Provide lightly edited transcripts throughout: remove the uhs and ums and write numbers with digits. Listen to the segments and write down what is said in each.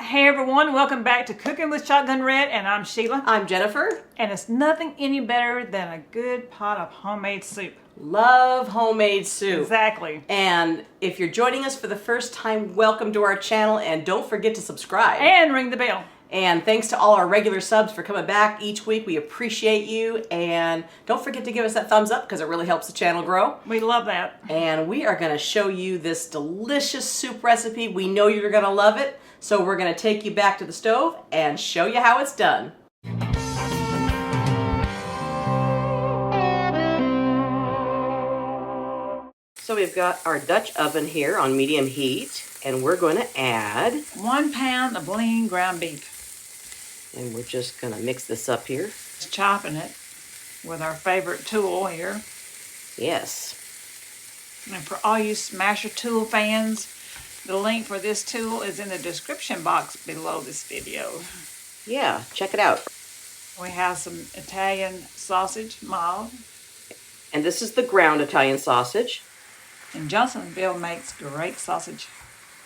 Hey everyone, welcome back to Cooking with Shotgun Red, and I'm Sheila. I'm Jennifer. And it's nothing any better than a good pot of homemade soup. Love homemade soup. Exactly. And if you're joining us for the first time, welcome to our channel, and don't forget to subscribe. And ring the bell. And thanks to all our regular subs for coming back each week. We appreciate you. And don't forget to give us that thumbs up because it really helps the channel grow. We love that. And we are going to show you this delicious soup recipe. We know you're going to love it. So we're going to take you back to the stove and show you how it's done. So we've got our Dutch oven here on medium heat, and we're going to add 1 pound of lean ground beef. And we're just going to mix this up here. Just chopping it with our favorite tool here. Yes. And for all you Smasher tool fans, the link for this tool is in the description box below this video. Yeah, check it out. We have some Italian sausage, mild. And this is the ground Italian sausage. And Johnsonville makes great sausage.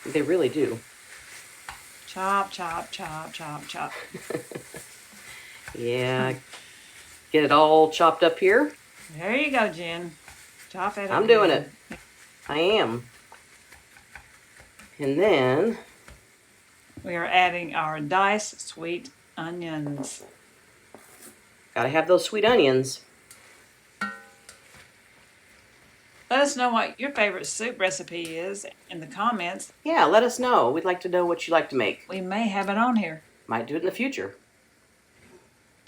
They really do. Chop, chop, chop, chop, chop. Yeah. Get it all chopped up here. There you go, Jen. Chop it up. I'm doing it. I am. And then we are adding our diced sweet onions. Gotta have those sweet onions. Let us know what your favorite soup recipe is in the comments. Yeah, let us know. We'd like to know what you like to make. We may have it on here. Might do it in the future.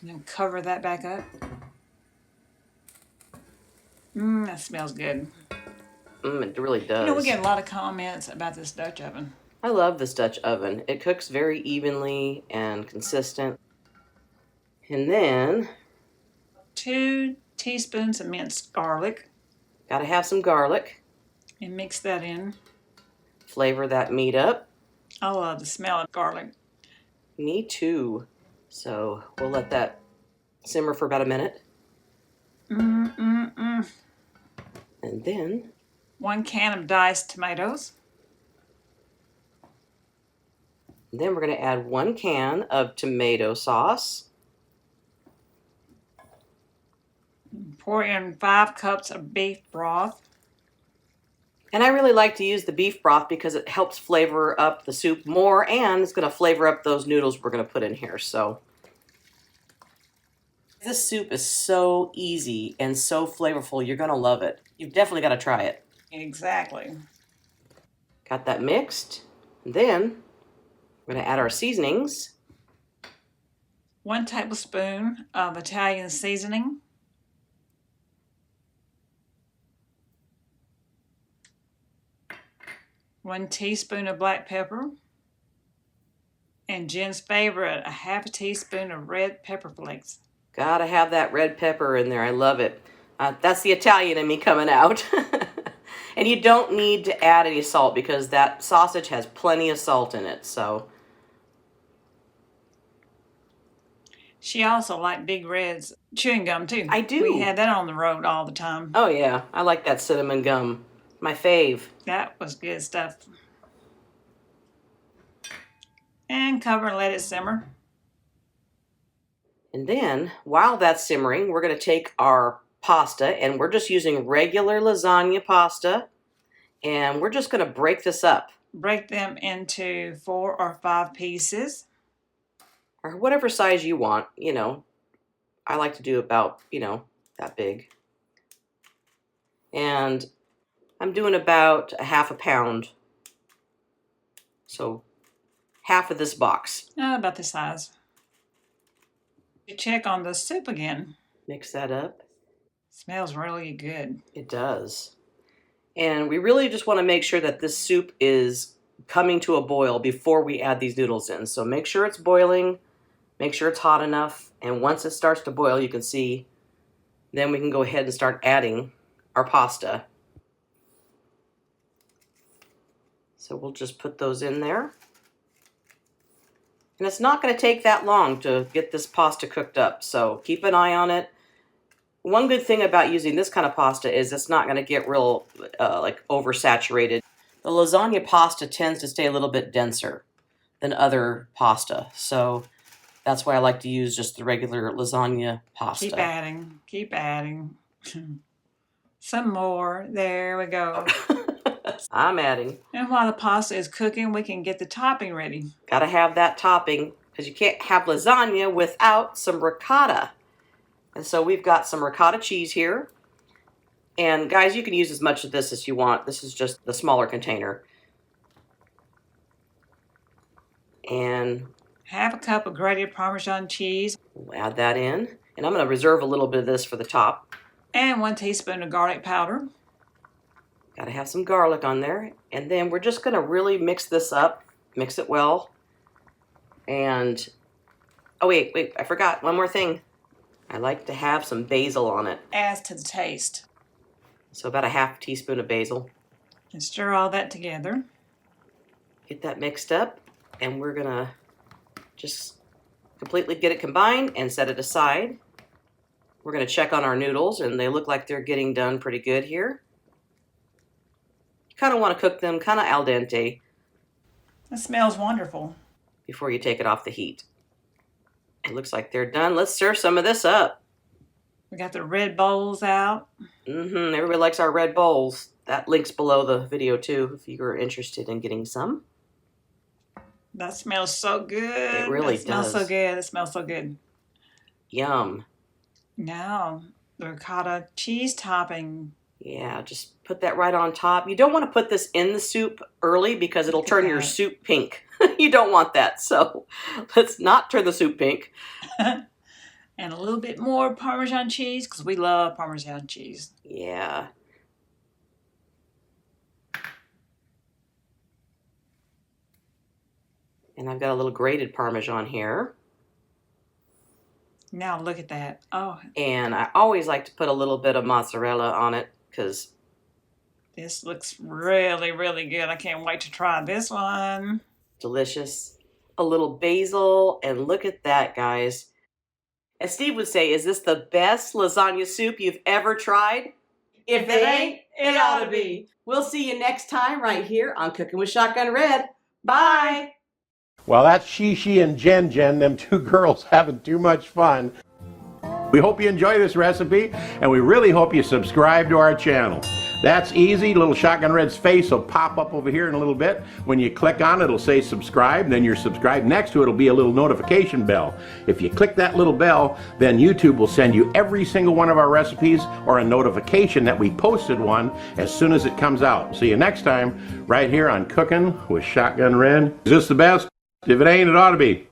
And then cover that back up. That smells good. It really does. You know, we get a lot of comments about this Dutch oven. I love this Dutch oven. It cooks very evenly and consistent. And then 2 teaspoons of minced garlic. Gotta have some garlic. And mix that in. Flavor that meat up. I love the smell of garlic. Me too. So we'll let that simmer for about a minute. And then 1 can of diced tomatoes. Then we're going to add 1 can of tomato sauce. Pour in 5 cups of beef broth. And I really like to use the beef broth because it helps flavor up the soup more, and it's going to flavor up those noodles we're going to put in here. So this soup is so easy and so flavorful. You're going to love it. You've definitely got to try it. Exactly. Got that mixed. Then we're going to add our seasonings. 1 tablespoon of Italian seasoning. 1 teaspoon of black pepper. And Jen's favorite, 1/2 teaspoon of red pepper flakes. Gotta have that red pepper in there. I love it. That's the Italian in me coming out. And you don't need to add any salt because that sausage has plenty of salt in it. So she also liked Big Red's chewing gum too. I do. We had that on the road all the time. Oh yeah, I like that cinnamon gum. My fave. That was good stuff. And cover and let it simmer. And then, while that's simmering, we're going to take our pasta, and we're just using regular lasagna pasta, and we're just going to break this up. Break them into 4 or 5 pieces. Or whatever size you want, you know. I like to do about, that big. And I'm doing about 1/2 pound. So half of this box. About this size. You check on the soup again. Mix that up. Smells really good. It does. And we really just want to make sure that this soup is coming to a boil before we add these noodles in. So make sure it's boiling. Make sure it's hot enough. And once it starts to boil, you can see, then we can go ahead and start adding our pasta. So we'll just put those in there. And it's not going to take that long to get this pasta cooked up, so keep an eye on it. One good thing about using this kind of pasta is it's not going to get real like oversaturated. The lasagna pasta tends to stay a little bit denser. than other pasta. So that's why I like to use just the regular lasagna pasta. Keep adding. Keep adding. Some more. There we go. I'm adding. And while the pasta is cooking, we can get the topping ready. Gotta have that topping because you can't have lasagna without some ricotta. And so we've got some ricotta cheese here. And guys, you can use as much of this as you want. This is just the smaller container. And half a cup of grated Parmesan cheese. We'll add that in. And I'm going to reserve a little bit of this for the top. And 1 teaspoon of garlic powder. Got to have some garlic on there. And then we're just going to really mix this up. Mix it well. And, oh wait, I forgot one more thing. I like to have some basil on it. Adds to the taste. So about a half teaspoon of basil. And stir all that together. Get that mixed up. And we're going to just completely get it combined and set it aside. We're going to check on our noodles, and they look like they're getting done pretty good here. You kind of want to cook them kind of al dente. It smells wonderful. Before you take it off the heat. It looks like they're done. Let's serve some of this up. We got the red bowls out. Everybody likes our red bowls. That link's below the video too if you're interested in getting some. That smells so good. It really does. It smells so good. It smells so good. Yum. Now, the ricotta cheese topping. Yeah, just put that right on top. You don't want to put this in the soup early because it'll turn your soup pink. You don't want that, so let's not turn the soup pink. And a little bit more Parmesan cheese because we love Parmesan cheese. Yeah. And I've got a little grated Parmesan here. Now look at that. Oh. And I always like to put a little bit of mozzarella on it because this looks really, really good. I can't wait to try this one. Delicious. A little basil, and look at that, guys. As Steve would say, is this the best lasagna soup you've ever tried? If it ain't, it ought to be. We'll see you next time right here on Cooking with Shotgun Red. Bye. Well, that's Shishi and Jen, them two girls having too much fun. We hope you enjoy this recipe, and we really hope you subscribe to our channel. That's easy. Little Shotgun Red's face will pop up over here in a little bit. When you click on it, it'll say subscribe, then you're subscribed. Next to it will be a little notification bell. If you click that little bell, then YouTube will send you every single one of our recipes or a notification that we posted one as soon as it comes out. See you next time right here on Cooking with Shotgun Red. Is this the best? If it ain't, it ought to be.